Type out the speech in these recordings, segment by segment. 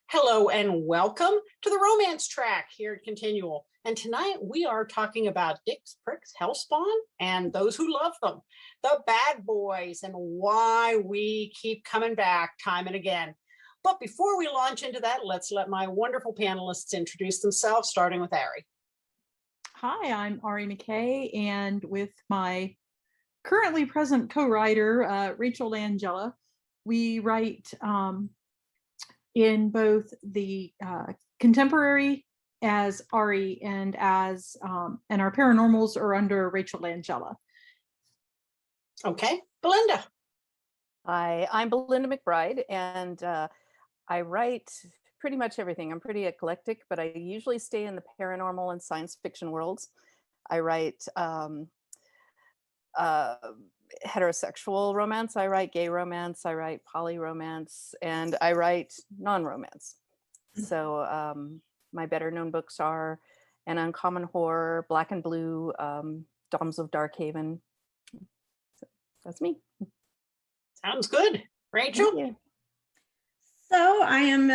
Hello and welcome to the romance track here at ConTinual. And tonight we are talking about dicks, pricks, hellspawn, and those who love them, the bad boys, and why we keep coming back time and again. But before we launch into that, let's let my wonderful panelists introduce themselves, starting with Ari. Hi, I'm Ari McKay, and with my currently present co-writer, Rachel Langella, we write in both the contemporary as Ari and as and our paranormals are under Rachel Langella. Okay, Belinda. Hi, I'm Belinda McBride, and I write pretty much everything. I'm pretty eclectic, but I usually stay in the paranormal and science fiction worlds. I write heterosexual romance, I write gay romance, I write poly romance, and I write non-romance. So my better known books are An Uncommon Horror, Black and Blue, Doms of Darkhaven. So that's me. Sounds good. Rachel? So I am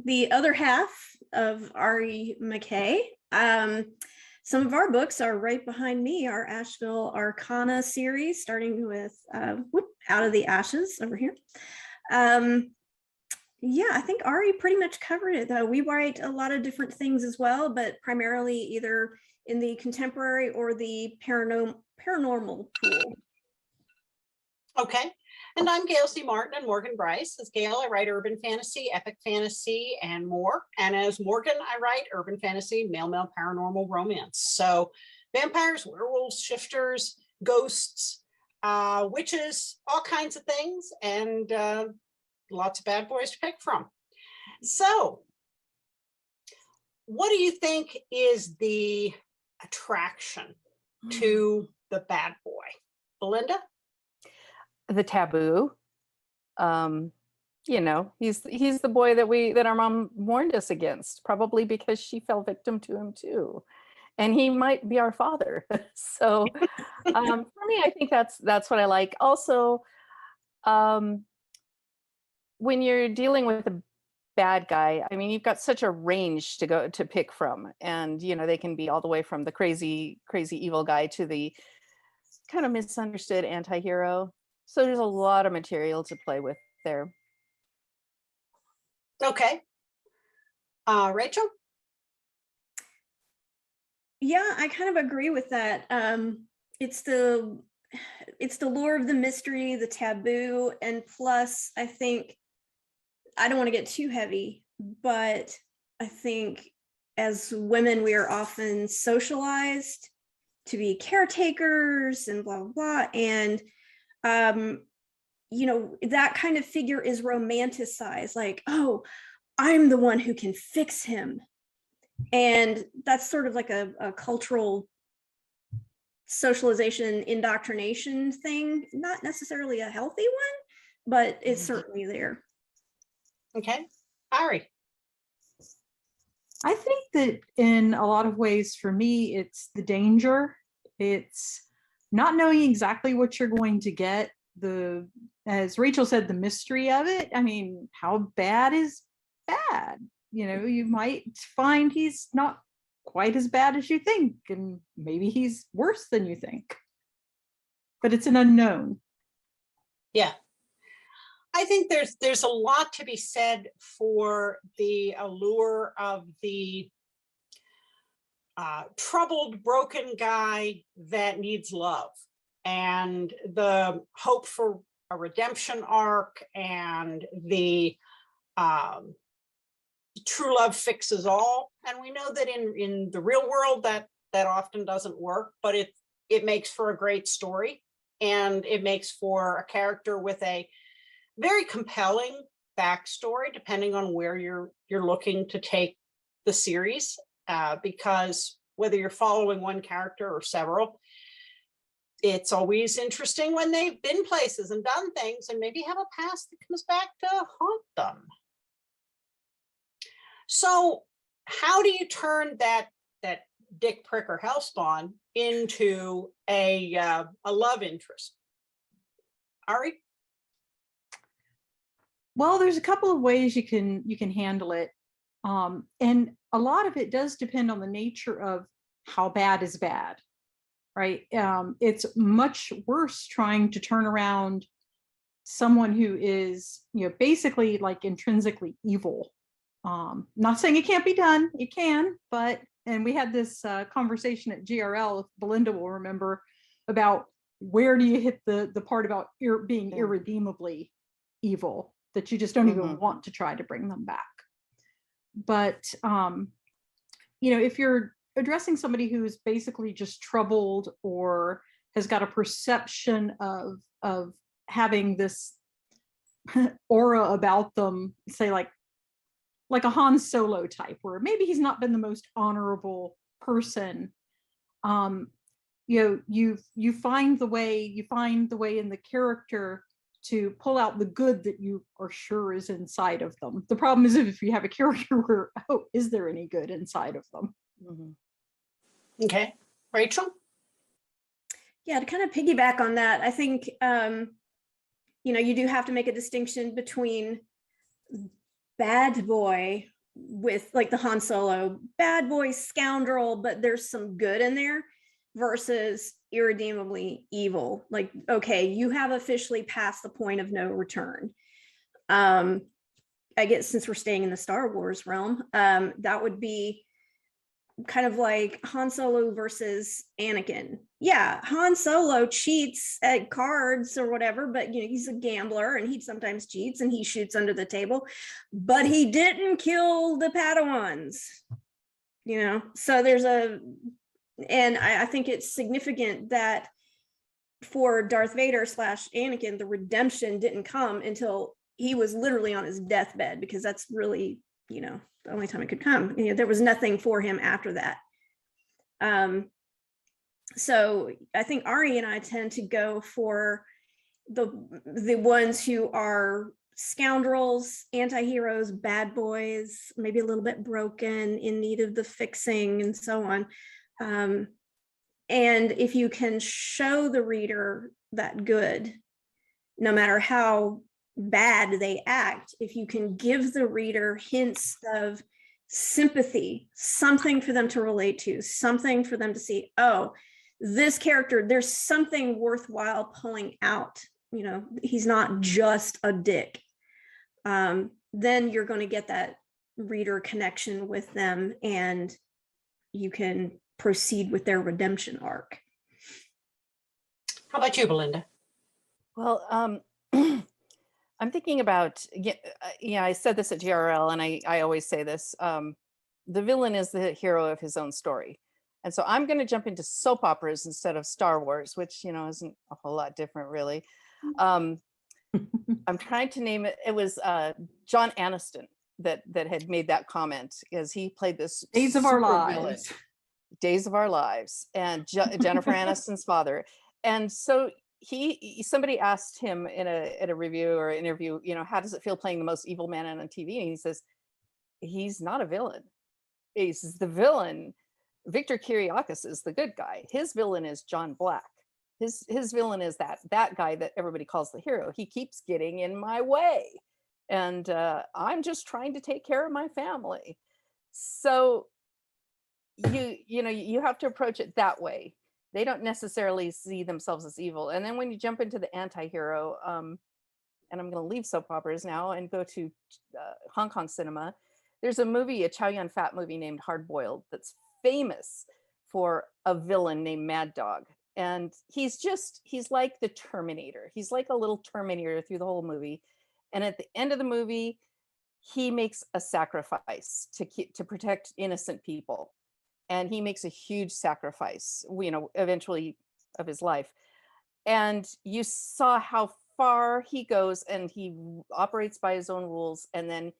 the other half of Ari McKay. Some of our books are right behind me, our Asheville Arcana series, starting with Out of the Ashes over here. Yeah, I think Ari pretty much covered it, though. We write a lot of different things as well, but primarily either in the contemporary or the paranormal pool. Okay. And I'm Gail C. Martin and Morgan Brice. As Gail, I write urban fantasy, epic fantasy, and more. And as Morgan, I write urban fantasy, male paranormal romance. So vampires, werewolves, shifters, ghosts, witches, all kinds of things, and lots of bad boys to pick from. So what do you think is the attraction to the bad boy? Belinda? The taboo. You know, he's the boy that our mom warned us against, probably because she fell victim to him too, and he might be our father. So for me, I think that's what I like. Also, when you're dealing with a bad guy, I mean, you've got such a range to pick from, and you know, they can be all the way from the crazy evil guy to the kind of misunderstood anti-hero. So there's a lot of material to play with there. Okay. Rachel? Yeah, I kind of agree with that. It's the lure of the mystery, the taboo, and plus, I think, I don't want to get too heavy, but I think as women, we are often socialized to be caretakers and blah, blah, blah. And you know, that kind of figure is romanticized, like, oh, I'm the one who can fix him. And that's sort of like a cultural socialization, indoctrination thing, not necessarily a healthy one, but it's certainly there. Okay. Ari? I think that in a lot of ways, for me, it's the danger. It's not knowing exactly what you're going to get. As Rachel said, the mystery of it. I mean, how bad is bad? You know, you might find he's not quite as bad as you think, and maybe he's worse than you think. But it's an unknown. Yeah. I think there's a lot to be said for the allure of the troubled, broken guy that needs love, and the hope for a redemption arc, and the true love fixes all. And we know that in the real world that often doesn't work, but it makes for a great story, and it makes for a character with a very compelling backstory, depending on where you're looking to take the series, because whether you're following one character or several, it's always interesting when they've been places and done things and maybe have a past that comes back to haunt them. So how do you turn that Dick Prick or Hellspawn into a love interest? Ari? Well, there's a couple of ways you can handle it. And a lot of it does depend on the nature of how bad is bad, right? It's much worse trying to turn around someone who is, basically like intrinsically evil. Not saying it can't be done, it can, but, and we had this conversation at GRL, if Belinda will remember, about where do you hit the part about being irredeemably evil, that you just don't even want to try to bring them back. But, if you're addressing somebody who's basically just troubled or has got a perception of having this aura about them, say like a Han Solo type, where maybe he's not been the most honorable person, you find the way in the character to pull out the good that you are sure is inside of them. The problem is if you have a character where, oh, is there any good inside of them? Okay, Rachel? Yeah, to kind of piggyback on that, I think, you do have to make a distinction between bad boy with like the Han Solo, bad boy scoundrel, but there's some good in there, versus irredeemably evil. Like, okay, you have officially passed the point of no return. I guess since we're staying in the Star Wars realm, that would be kind of like Han Solo versus Anakin. Yeah, Han Solo cheats at cards or whatever, but he's a gambler and he sometimes cheats and he shoots under the table, but he didn't kill the Padawans. So there's and I think it's significant that for Darth Vader / Anakin, the redemption didn't come until he was literally on his deathbed, because that's really, the only time it could come. There was nothing for him after that. So I think Ari and I tend to go for the ones who are scoundrels, anti-heroes, bad boys, maybe a little bit broken, in need of the fixing, and so on. And if you can show the reader that good, no matter how bad they act, if you can give the reader hints of sympathy, something for them to relate to, something for them to see, oh, this character, there's something worthwhile pulling out, he's not just a dick, then you're going to get that reader connection with them, and you can proceed with their redemption arc. How about you, Belinda? Well, I'm thinking about, I said this at GRL, and I always say this, the villain is the hero of his own story. And so I'm going to jump into soap operas instead of Star Wars, which, isn't a whole lot different, really. I'm trying to name it. It was John Aniston that had made that comment, because he played this Days of Our villain. Lives. Days of Our Lives, and Jennifer Aniston's father. And so somebody asked him in a review or interview, how does it feel playing the most evil man on TV? And he says, he's not a villain. He says, the villain, Victor Kiriakis, is the good guy. His villain is John Black. His villain is that guy that everybody calls the hero. He keeps getting in my way, and I'm just trying to take care of my family. So you have to approach it that way. They don't necessarily see themselves as evil. And then when you jump into the anti-hero, and I'm going to leave soap operas now and go to Hong Kong cinema, there's a Chow Yun-Fat movie named Hard Boiled that's famous for a villain named Mad Dog. And he's like the Terminator. He's like a little Terminator through the whole movie. And at the end of the movie, he makes a sacrifice to protect innocent people. And he makes a huge sacrifice, eventually, of his life. And you saw how far he goes, and he operates by his own rules. And then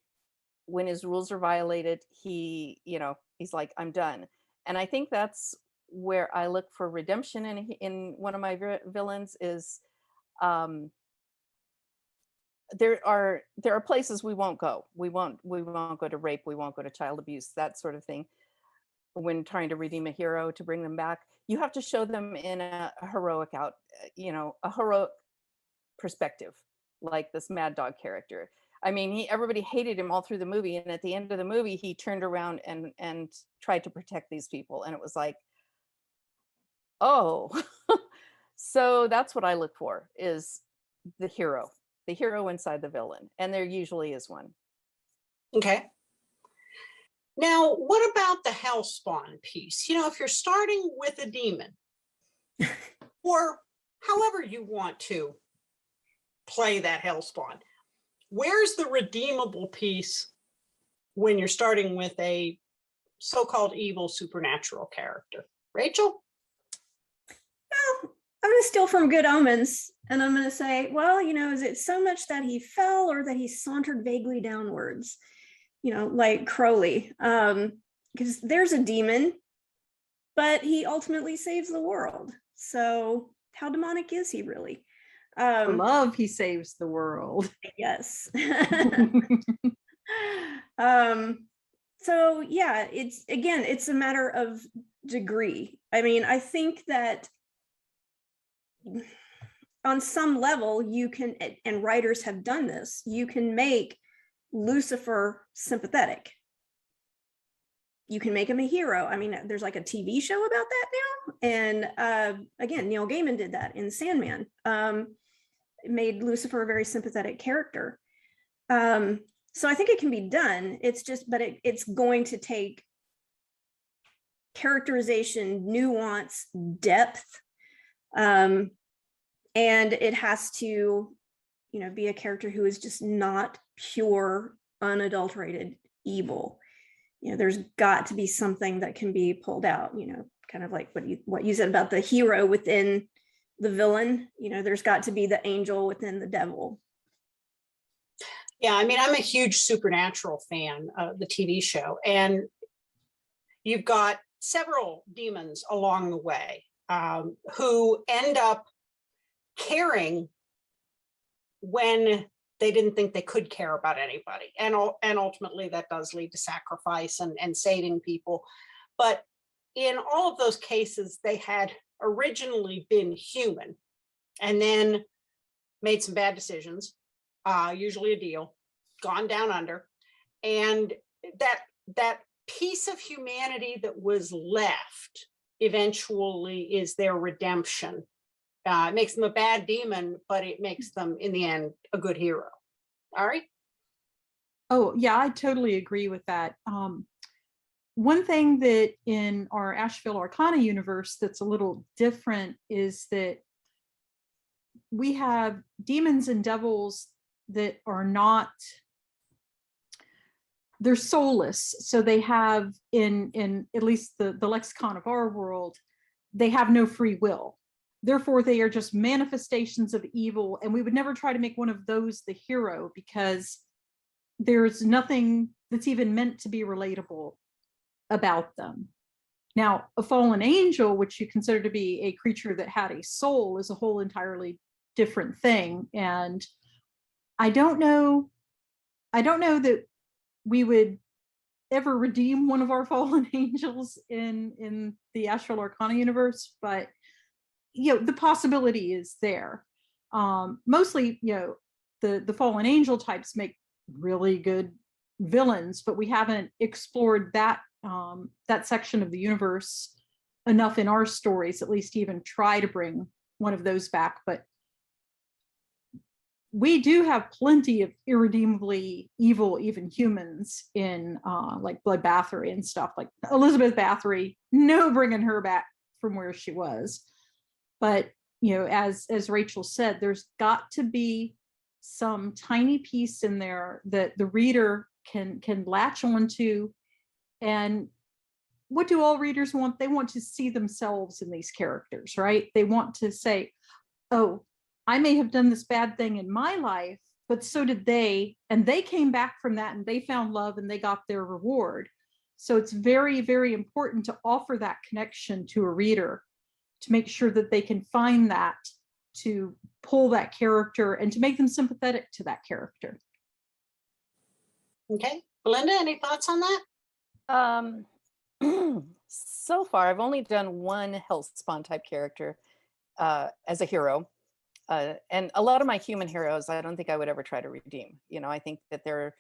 when his rules are violated, he's like, I'm done. And I think that's where I look for redemption in one of my villains is, there are places we won't go. We won't go to rape. We won't go to child abuse, that sort of thing. when trying to redeem a hero to bring them back, you have to show them in a heroic a heroic perspective, like this Mad Dog character. I mean, everybody hated him all through the movie, and at the end of the movie, he turned around and tried to protect these people, and it was like, oh. So that's what I look for, is the hero inside the villain, and there usually is one. Okay. Now, what about the Hellspawn piece? You know, if you're starting with a demon, or however you want to play that Hellspawn, where's the redeemable piece when you're starting with a so-called evil supernatural character? Rachel? Well, I'm going to steal from Good Omens, and I'm going to say, well, you know, is it so much that he fell or that he sauntered vaguely downwards? You know, like Crowley, because there's a demon, but he ultimately saves the world. So how demonic is he really? For love, he saves the world. Yes. So yeah, it's a matter of degree. I mean, I think that on some level you can, and writers have done this, you can make Lucifer sympathetic. You can make him a hero. I mean, there's like a TV show about that now. And again, Neil Gaiman did that in Sandman. It made Lucifer a very sympathetic character. So I think it can be done. It's just, but it's going to take characterization, nuance, depth. And it has to, you know, be a character who is just not pure, unadulterated evil. You know, there's got to be something that can be pulled out, you know, kind of like what you said about the hero within the villain. You know, there's got to be the angel within the devil. Yeah, I mean, I'm a huge Supernatural fan of the TV show, and you've got several demons along the way who end up caring when they didn't think they could care about anybody. And ultimately that does lead to sacrifice and saving people. But in all of those cases, they had originally been human and then made some bad decisions, usually a deal, gone down under. And that piece of humanity that was left eventually is their redemption. It makes them a bad demon, but it makes them, in the end, a good hero. Ari? Oh, yeah, I totally agree with that. One thing that in our Asheville Arcana universe that's a little different is that we have demons and devils that are not, they're soulless. So they have, in at least the lexicon of our world, they have no free will. Therefore, they are just manifestations of evil. And we would never try to make one of those the hero because there's nothing that's even meant to be relatable about them. Now, a fallen angel, which you consider to be a creature that had a soul, is a whole entirely different thing. And I don't know that we would ever redeem one of our fallen angels in the Asheville Arcana universe, but you know, the possibility is there. Mostly, you know, the fallen angel types make really good villains, but we haven't explored that that section of the universe enough in our stories, at least to even try to bring one of those back. But we do have plenty of irredeemably evil, even humans in like Blood Bathory and stuff, like Elizabeth Bathory, no bringing her back from where she was. But, you know, as Rachel said, there's got to be some tiny piece in there that the reader can latch onto. And what do all readers want? They want to see themselves in these characters, right? They want to say, oh, I may have done this bad thing in my life, but so did they. And they came back from that and they found love and they got their reward. So it's very, very important to offer that connection to a reader, to make sure that they can find that, to pull that character and to make them sympathetic to that character. Okay, Belinda, any thoughts on that? so far, I've only done one Hellspawn type character as a hero. And a lot of my human heroes, I don't think I would ever try to redeem. You know, I think that they're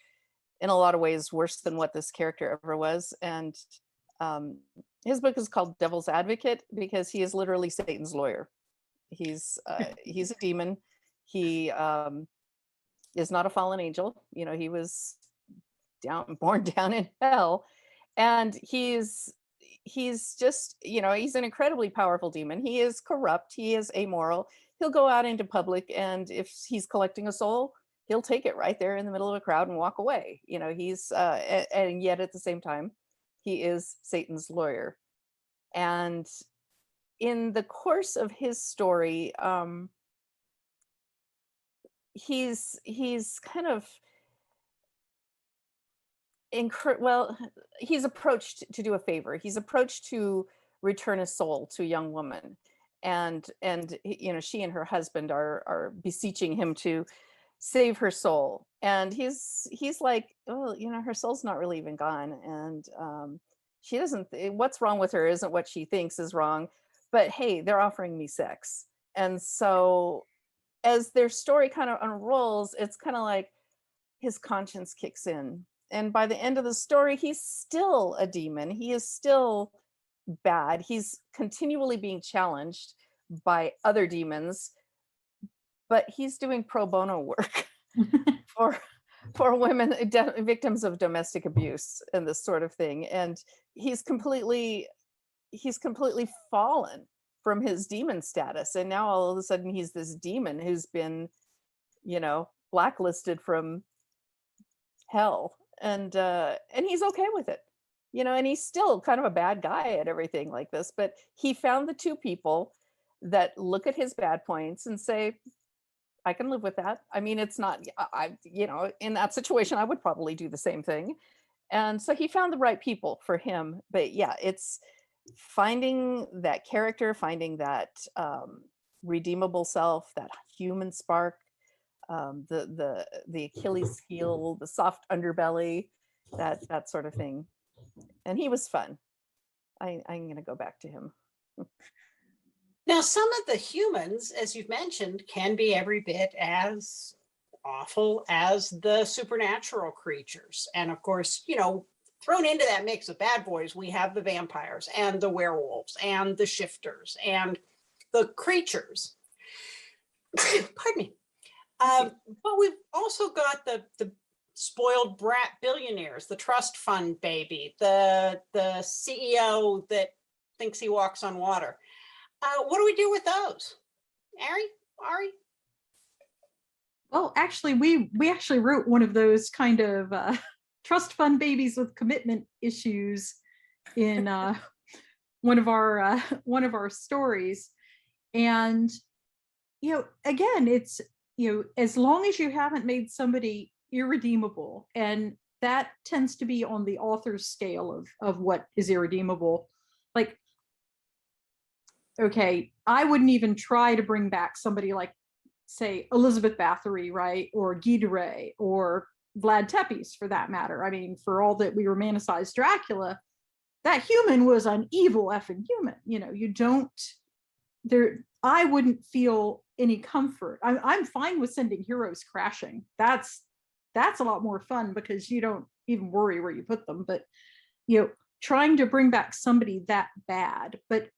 in a lot of ways worse than what this character ever was. And his book is called Devil's Advocate because he is literally Satan's lawyer. He's a demon. He is not a fallen angel. You know, he was born down in hell, and he's just, you know, he's an incredibly powerful demon. He is corrupt. He is amoral. He'll go out into public, and if he's collecting a soul, he'll take it right there in the middle of a crowd and walk away. You know, he's and yet at the same time, he is Satan's lawyer. And in the course of his story, he's kind of he's approached to do a favor. He's approached to return a soul to a young woman, and you know, she and her husband are beseeching him to save her soul. And he's like, oh, you know, her soul's not really even gone, and she doesn't. What's wrong with her isn't what she thinks is wrong, but hey, they're offering me sex. And so, as their story kind of unrolls, it's kind of like his conscience kicks in. And by the end of the story, he's still a demon. He is still bad. He's continually being challenged by other demons, but he's doing pro bono work for women, victims of domestic abuse and this sort of thing. And he's completely fallen from his demon status. And now all of a sudden he's this demon who's been, you know, blacklisted from hell. And he's okay with it, you know, and he's still kind of a bad guy at everything like this, but he found the two people that look at his bad points and say, I can live with that. I mean, it's not, you know, in that situation, I would probably do the same thing. And so he found the right people for him. But yeah, it's finding that character, finding that redeemable self, that human spark, the Achilles heel, the soft underbelly, that sort of thing. And he was fun. I'm going to go back to him. Now, some of the humans, as you've mentioned, can be every bit as awful as the supernatural creatures. And of course, you know, thrown into that mix of bad boys, we have the vampires and the werewolves and the shifters and the creatures. Pardon me. But we've also got the spoiled brat billionaires, the trust fund baby, the CEO that thinks he walks on water. What do we do with those? Ari? Well, actually, we actually wrote one of those kind of trust fund babies with commitment issues in one of our stories. And, you know, again, it's, you know, as long as you haven't made somebody irredeemable, and that tends to be on the author's scale of what is irredeemable. Like, okay, I wouldn't even try to bring back somebody like, say, Elizabeth Bathory, right? Or Guy de Rais, or Vlad Tepes, for that matter. I mean, for all that we romanticize Dracula, that human was an evil effing human. You know, you don't, I wouldn't feel any comfort. I'm fine with sending heroes crashing. That's a lot more fun because you don't even worry where you put them. But, you know, trying to bring back somebody that bad, but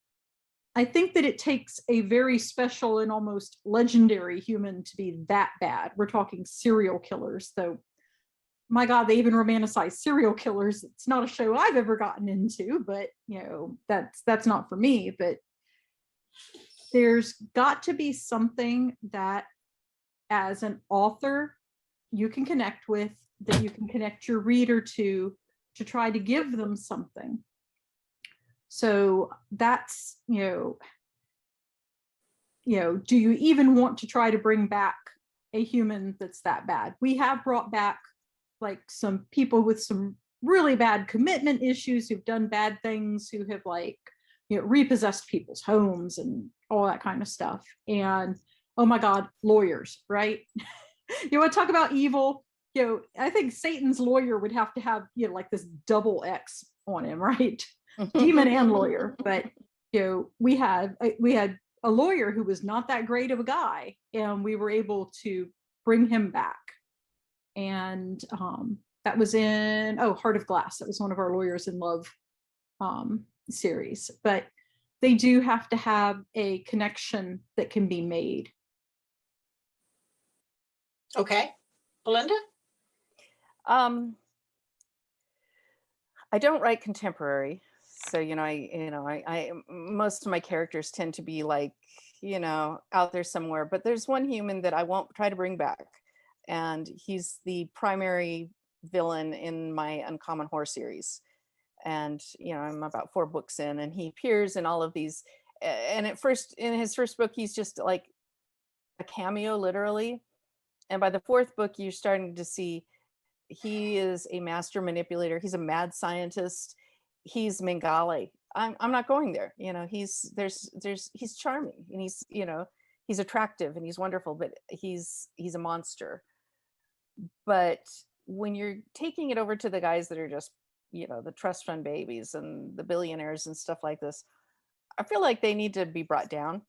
I think that it takes a very special and almost legendary human to be that bad. We're talking serial killers, though. My God, they even romanticize serial killers. It's not a show I've ever gotten into, but you know, that's not for me. But there's got to be something that, as an author, you can connect with, that you can connect your reader to try to give them something. So that's, you know, do you even want to try to bring back a human that's that bad? We have brought back like some people with some really bad commitment issues who've done bad things, who have, like, you know, repossessed people's homes and all that kind of stuff. And oh my God, lawyers, right? You want to talk about evil? You know, I think Satan's lawyer would have to have, you know, like this double X on him, right? demon and lawyer. But we had a lawyer who was not that great of a guy, and we were able to bring him back. And that was in Heart of Glass. That was one of our Lawyers in Love series. But they do have to have a connection that can be made. Okay, Belinda? I don't write contemporary, so I most of my characters tend to be like out there somewhere. But there's one human that I won't try to bring back, and he's the primary villain in my Uncommon Horror series. And I'm about 4 books in, and he appears in all of these. And in his first book, he's just like a cameo, literally. And by the 4th book, you're starting to see he is a master manipulator. He's a mad scientist. He's Mengele. I'm not going there. He's charming, and he's attractive, and he's wonderful, but he's a monster. But when you're taking it over to the guys that are just the trust fund babies and the billionaires and stuff like this, I feel like they need to be brought down.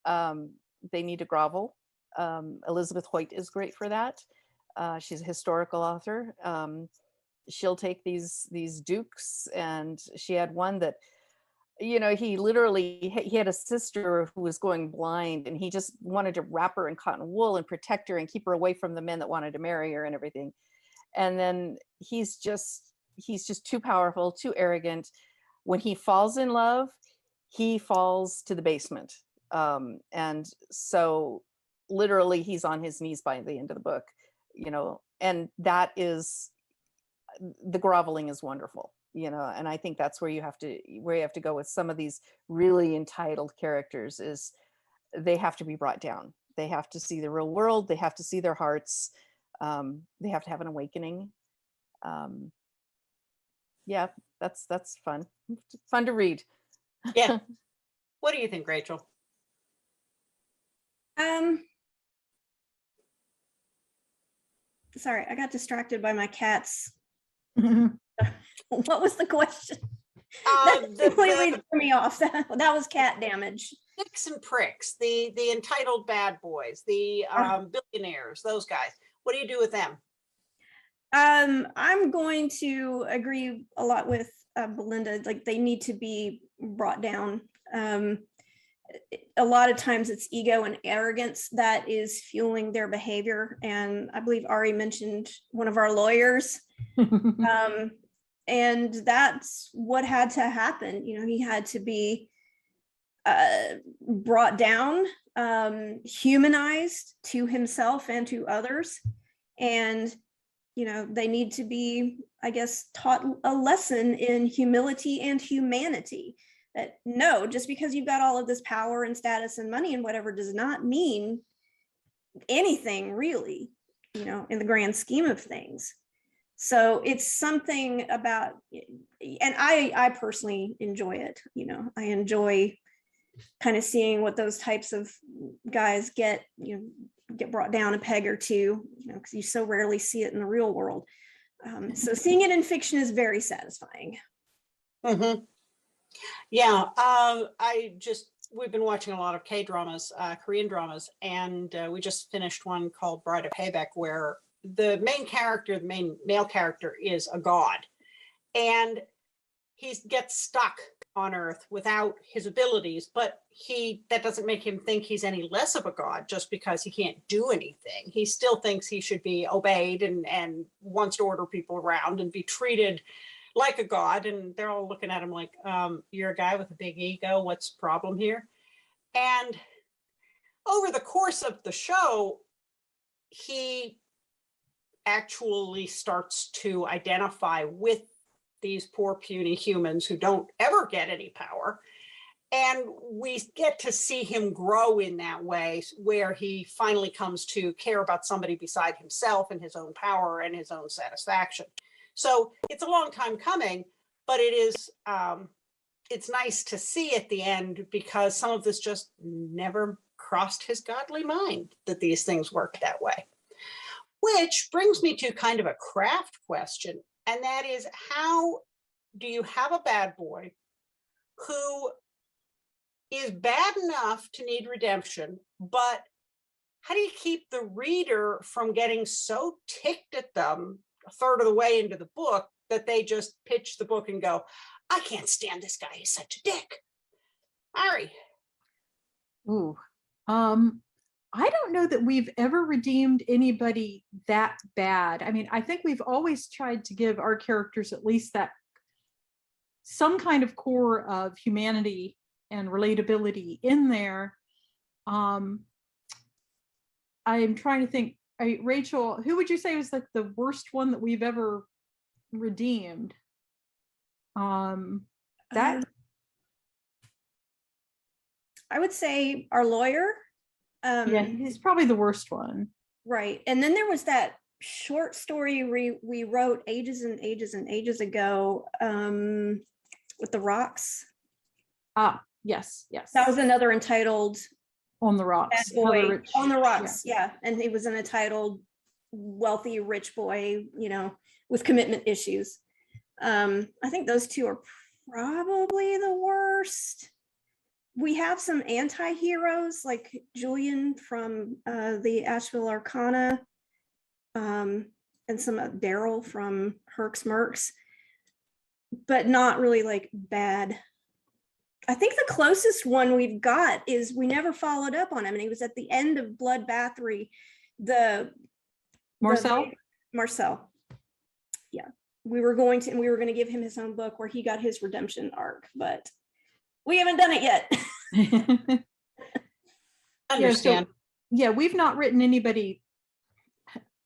They need to grovel. Elizabeth Hoyt is great for that. She's a historical author. She'll take these dukes, and she had one that he had a sister who was going blind, and he just wanted to wrap her in cotton wool and protect her and keep her away from the men that wanted to marry her and everything. And then he's just too powerful, too arrogant. When he falls in love, he falls to the basement. And so literally he's on his knees by the end of the book, and that is, the groveling is wonderful, and I think that's where you have to go with some of these really entitled characters, is they have to be brought down. They have to see the real world. They have to see their hearts. They have to have an awakening. Yeah, that's fun to read. Yeah. What do you think, Rachel? Sorry, I got distracted by my cats. What was the question? That completely threw me off. That was cat damage. Picks and pricks, the entitled bad boys, the billionaires, those guys. What do you do with them? I'm going to agree a lot with Belinda. Like, they need to be brought down. A lot of times it's ego and arrogance that is fueling their behavior. And I believe Ari mentioned one of our lawyers. And that's what had to happen. He had to be brought down, humanized to himself and to others. And, they need to be, I guess, taught a lesson in humility and humanity. That no, just because you've got all of this power and status and money and whatever does not mean anything really, in the grand scheme of things. So it's something about, and I personally enjoy it. I enjoy kind of seeing what those types of guys get brought down a peg or two, because you so rarely see it in the real world. So seeing it in fiction is very satisfying. Mm-hmm. Yeah, we've been watching a lot of K-dramas, Korean dramas, and we just finished one called Bride of Payback, where the main male character is a god, and he gets stuck on Earth without his abilities, but that doesn't make him think he's any less of a god just because he can't do anything. He still thinks he should be obeyed and wants to order people around and be treated like a god, and they're all looking at him like, you're a guy with a big ego, what's the problem here? And over the course of the show, he actually starts to identify with these poor puny humans who don't ever get any power. And we get to see him grow in that way, where he finally comes to care about somebody beside himself and his own power and his own satisfaction. So it's a long time coming, but it's nice to see at the end, because some of this just never crossed his godly mind that these things work that way. Which brings me to kind of a craft question, and that is, how do you have a bad boy who is bad enough to need redemption, but how do you keep the reader from getting so ticked at them a third of the way into the book that they just pitch the book and go, I can't stand this guy, he's such a dick? Ari. Ooh. I don't know that we've ever redeemed anybody that bad. I mean, I think we've always tried to give our characters at least that some kind of core of humanity and relatability in there. I'm trying to think. Rachel, who would you say was like the worst one that we've ever redeemed? That I would say our lawyer. Yeah, he's probably the worst one. Right. And then there was that short story we wrote ages and ages and ages ago with the rocks. Ah, yes. That was another entitled On the Rocks. Bad Boy. Rich, On the Rocks, yeah. And it was an entitled wealthy rich boy, with commitment issues. I think those two are probably the worst. We have some anti-heroes like Julian from the Asheville Arcana, and some Daryl from Herc's Mercs, but not really like bad. I think the closest one we've got is we never followed up on him, and he was at the end of Bloodbathery. Marcel. Yeah, we were going to give him his own book where he got his redemption arc, but we haven't done it yet. Understand. Yeah, we've not written anybody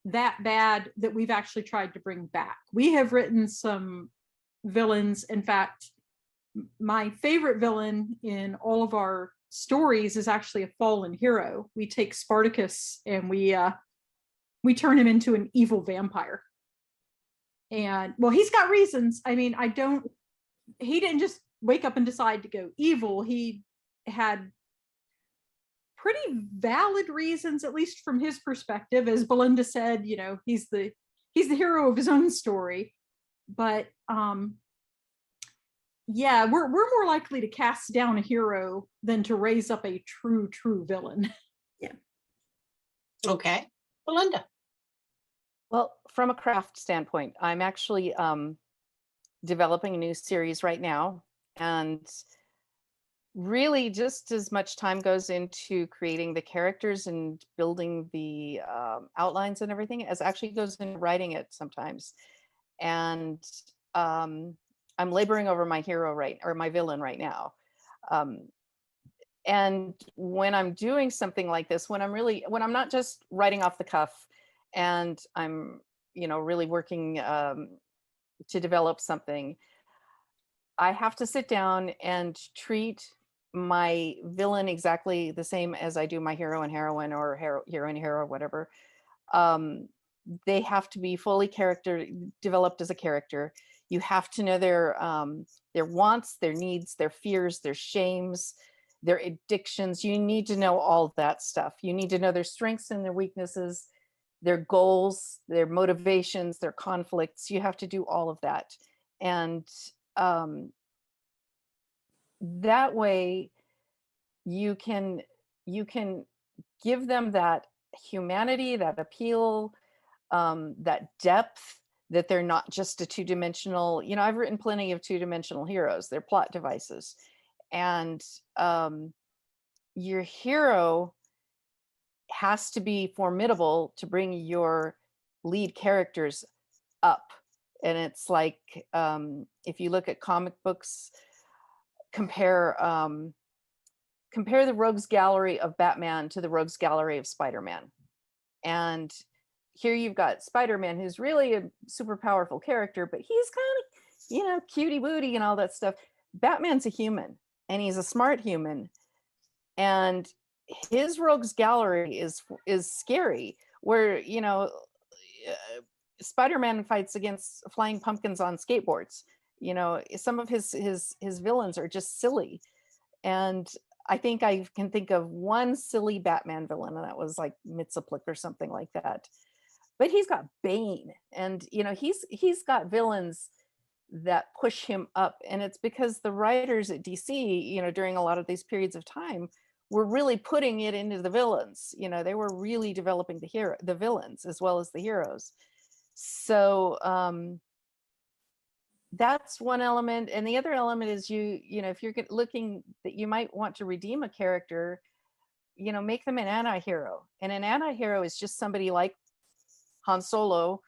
that bad that we've actually tried to bring back. We have written some villains. In fact, my favorite villain in all of our stories is actually a fallen hero. We take Spartacus and we turn him into an evil vampire. And well, he's got reasons. I mean, he didn't just wake up and decide to go evil. He had pretty valid reasons, at least from his perspective. As Belinda said, he's the hero of his own story. But yeah, we're more likely to cast down a hero than to raise up a true villain. Yeah. Okay. Belinda. Well, from a craft standpoint, I'm actually developing a new series right now, and really just as much time goes into creating the characters and building the outlines and everything as actually goes into writing it sometimes. And I'm laboring over my my villain right now. And when I'm doing something like this, when I'm not just writing off the cuff and I'm, really working to develop something, I have to sit down and treat my villain exactly the same as I do my hero and heroine, or hero and hero, whatever. They have to be fully developed as a character. You have to know their wants, their needs, their fears, their shames, their addictions. You need to know all that stuff. You need to know their strengths and their weaknesses, their goals, their motivations, their conflicts. You have to do all of that. And that way you can give them that humanity, that appeal, that depth, that they're not just a two-dimensional. I've written plenty of two-dimensional heroes. They're plot devices. And your hero has to be formidable to bring your lead characters up. And it's like, if you look at comic books, compare the rogues gallery of Batman to the rogues gallery of Spider-Man. And here you've got Spider-Man, who's really a super powerful character, but he's kind of, cutie booty and all that stuff. Batman's a human, and he's a smart human. And his rogues gallery is scary, where, Spider-Man fights against flying pumpkins on skateboards. Some of his villains are just silly. And I think I can think of one silly Batman villain, and that was like Mxyzptlk or something like that. But he's got Bane, and he's got villains that push him up. And it's because the writers at DC, you know, during a lot of these periods of time, were really putting it into the villains. You know, they were really developing the villains as well as the heroes. So that's one element. And the other element is you know, if you're looking that you might want to redeem a character, you know, make them an anti-hero. And an anti-hero is just somebody like Han Solo,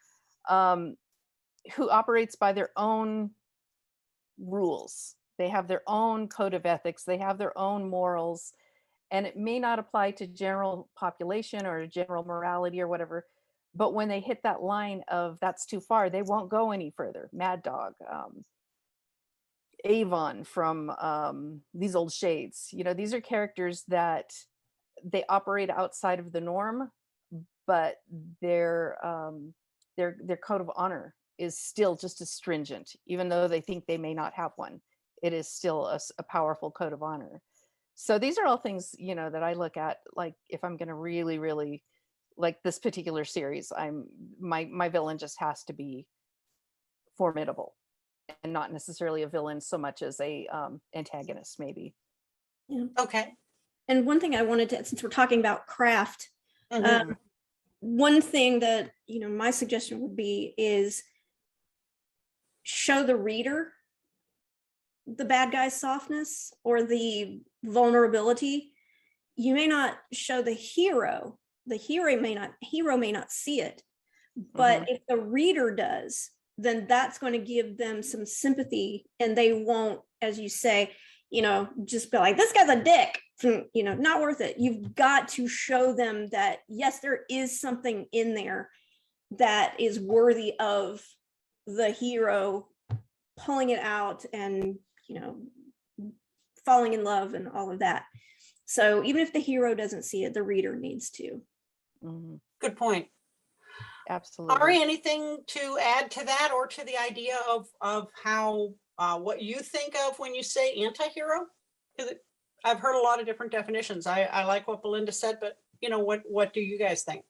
who operates by their own rules. They have their own code of ethics. They have their own morals. And it may not apply to general population or general morality or whatever. But when they hit that line of that's too far, they won't go any further. Mad Dog, Avon from These Old Shades. You know, these are characters that they operate outside of the norm, but their code of honor is still just as stringent, even though they think they may not have one. It is still a powerful code of honor. So these are all things, you know, that I look at, like if I'm going to really, really like this particular series, my villain just has to be formidable and not necessarily a villain so much as a antagonist, maybe. Yeah. Okay. And one thing I wanted to, since we're talking about craft, Mhm. one thing that, you know, my suggestion would be is show the reader the bad guy's softness or the vulnerability. You may not show the hero. The hero may not see it, but if the reader does, then that's going to give them some sympathy, and they won't, as you say, you know, just be like, this guy's a dick, you know, not worth it. You've got to show them that, yes, there is something in there that is worthy of the hero pulling it out and, you know, falling in love and all of that. So even if the hero doesn't see it, the reader needs to. Good point. Absolutely. Ari, anything to add to that or to the idea of how what you think of when you say anti-hero? Because I've heard a lot of different definitions. I like what Belinda said, but you know, what do you guys think?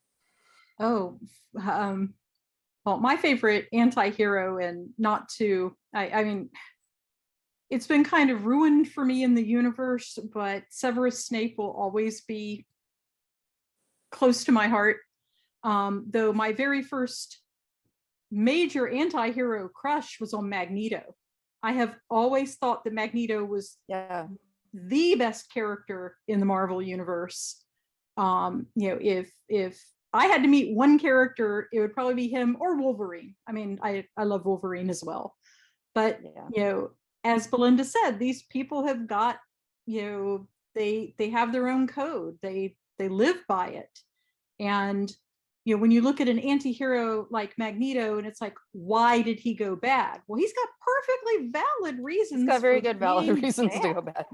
Oh, well, my favorite anti-hero, and not to, I mean, it's been kind of ruined for me in the universe, but Severus Snape will always be close to my heart. Though my very first major anti-hero crush was on Magneto. I have always thought that Magneto was the best character in the Marvel universe. You know, if I had to meet one character, it would probably be him or Wolverine. I mean, I love Wolverine as well. But, you know, as Belinda said, these people have got, you know, they have their own code. They live by it. And, you know, when you look at an anti-hero like Magneto, and it's like, why did he go bad? Well, he's got perfectly valid reasons. He's got very good valid being reasons bad. to go bad.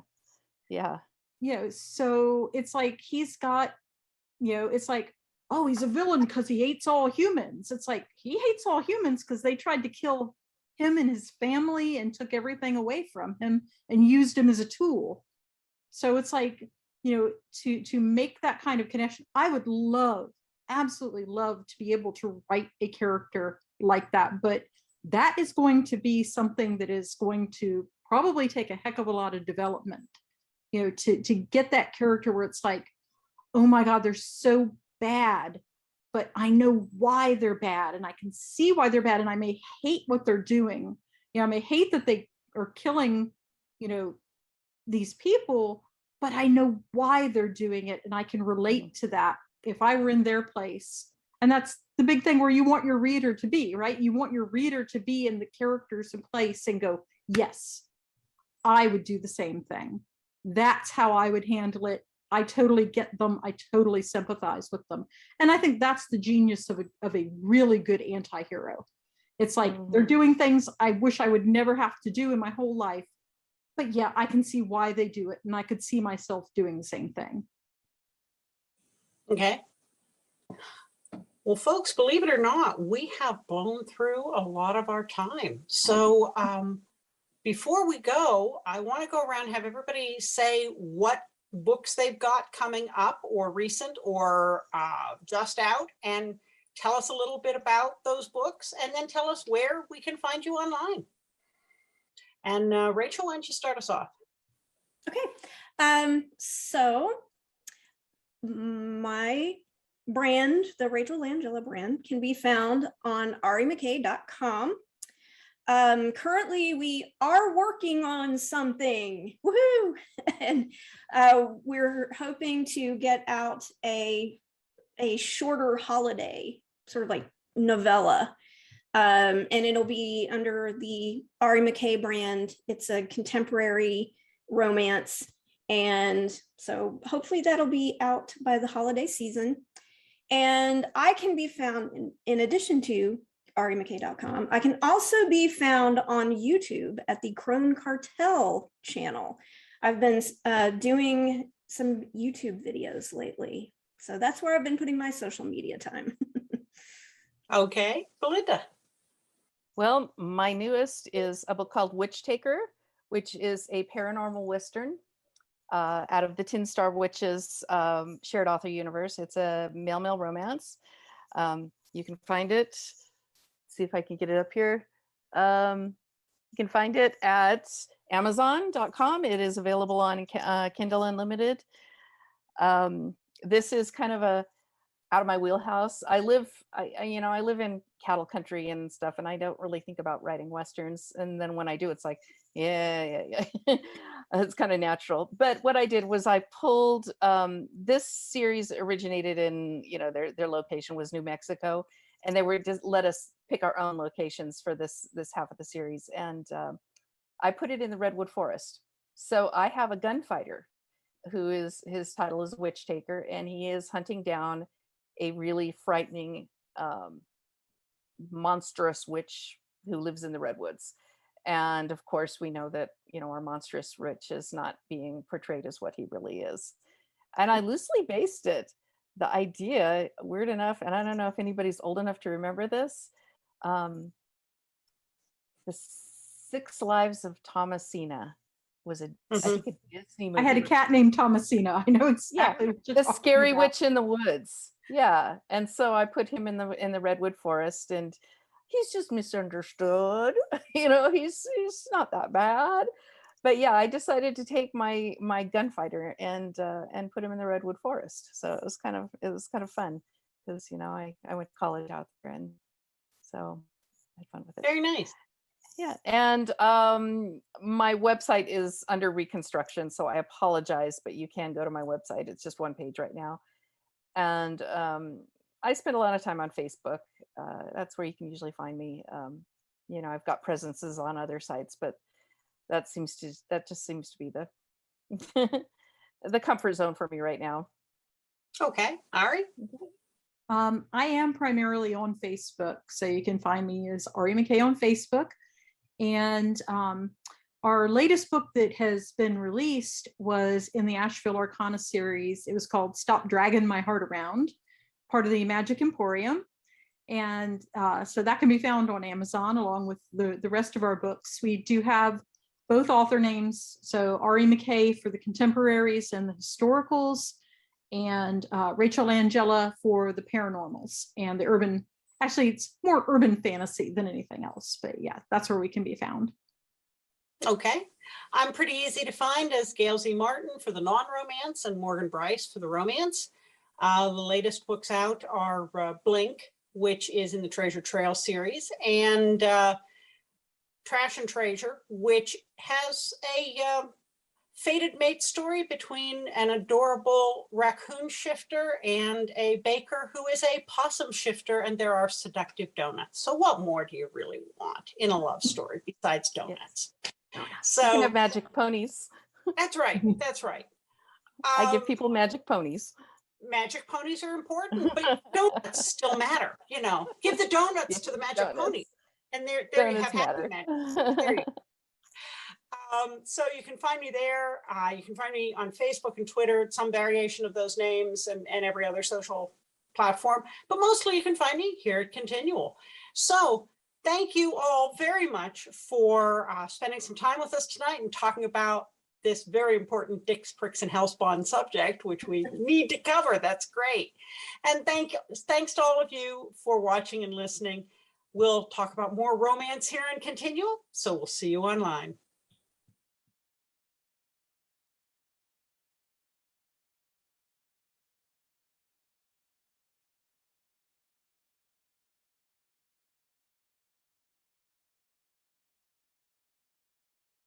Yeah. You know, so it's like he's got, you know, it's like, oh, he's a villain because he hates all humans. It's like he hates all humans because they tried to kill him and his family and took everything away from him and used him as a tool. So it's like, you know, to make that kind of connection, I would love, absolutely love to be able to write a character like that. But that is going to be something that is going to probably take a heck of a lot of development, you know, to get that character where it's like, oh my God, they're so bad, but I know why they're bad, and I can see why they're bad, and I may hate what they're doing. You know, I may hate that they are killing, you know, these people, but I know why they're doing it, and I can relate to that if I were in their place. And that's the big thing where you want your reader to be, right? You want your reader to be in the character's place and go, yes, I would do the same thing. That's how I would handle it. I totally get them. I totally sympathize with them. And I think that's the genius of a really good anti-hero. It's like they're doing things I wish I would never have to do in my whole life. But yeah, I can see why they do it. And I could see myself doing the same thing. Okay. Well, folks, believe it or not, we have blown through a lot of our time. So before we go, I want to go around and have everybody say what books they've got coming up or recent or just out, and tell us a little bit about those books, and then tell us where we can find you online. And Rachel, why don't you start us off? Okay. So my brand, the Rachel Langella brand, can be found on arimckay.com. Currently, we are working on something. Woohoo! And we're hoping to get out a shorter holiday, sort of like novella. And it'll be under the Ari McKay brand. It's a contemporary romance. And so hopefully that'll be out by the holiday season. And I can be found in addition to arimckay.com. I can also be found on YouTube at the Crone Cartel channel. I've been doing some YouTube videos lately. So that's where I've been putting my social media time. Okay, Belinda. Well, my newest is a book called Witch Taker, which is a paranormal Western out of the Tin Star Witches shared author universe. It's a male romance. You can find it. See if I can get it up here. You can find it at Amazon.com. It is available on Kindle Unlimited. This is kind of a out of my wheelhouse. I live in cattle country and stuff, and I don't really think about writing Westerns. And then when I do, it's like, yeah. It's kind of natural. But what I did was I pulled, this series originated in, their location was New Mexico, and they were just let us pick our own locations for this half of the series. And I put it in the Redwood Forest. So I have a gunfighter his title is Witch Taker, and he is hunting down a really frightening, monstrous witch who lives in the redwoods. And of course, we know that, our monstrous witch is not being portrayed as what he really is. And I loosely based it. The idea, weird enough, and I don't know if anybody's old enough to remember this, The 6 Lives of Thomasina was I think a Disney movie. I had a cat named Thomasina. I know exactly what you're the talking scary about. witch in the woods. Yeah. And so I put him in the Redwood Forest, and he's just misunderstood. He's not that bad. But yeah, I decided to take my gunfighter and put him in the Redwood Forest. So it was kind of fun because I went to college out there, and so I had fun with it. Very nice. Yeah, and my website is under reconstruction, so I apologize, but you can go to my website. It's just one page right now. And I spend a lot of time on Facebook. That's where you can usually find me. I've got presences on other sites, but that just seems to be the the comfort zone for me right now. Okay, Ari? I am primarily on Facebook, so you can find me as Ari McKay on Facebook. And our latest book that has been released was in the Asheville Arcana series. It was called Stop Dragging My Heart Around, part of the Magic Emporium. And so that can be found on Amazon along with the rest of our books. We do have both author names. So Ari McKay for the contemporaries and the historicals, and Rachel Langella for the paranormals and the urban. Actually, it's more urban fantasy than anything else, but yeah, that's where we can be found. Okay. I'm pretty easy to find as Gail Z. Martin for the non-romance and Morgan Brice for the romance. The latest books out are Blink, which is in the Treasure Trail series, and Trash and Treasure, which has a fated mate story between an adorable raccoon shifter and a baker who is a possum shifter, and there are seductive donuts. So what more do you really want in a love story besides donuts? Yes. So you can have magic ponies. That's right. That's right. I give people magic ponies. Magic ponies are important, but donuts still matter. Give the donuts to the magic pony, and there you have happy magic. There you go. So you can find me there. You can find me on Facebook and Twitter, some variation of those names, and every other social platform. But mostly you can find me here at ConTinual. So thank you all very much for spending some time with us tonight and talking about this very important Dicks, Pricks, and Hellspawn subject, which we need to cover. That's great. And thanks to all of you for watching and listening. We'll talk about more romance here in ConTinual, so we'll see you online.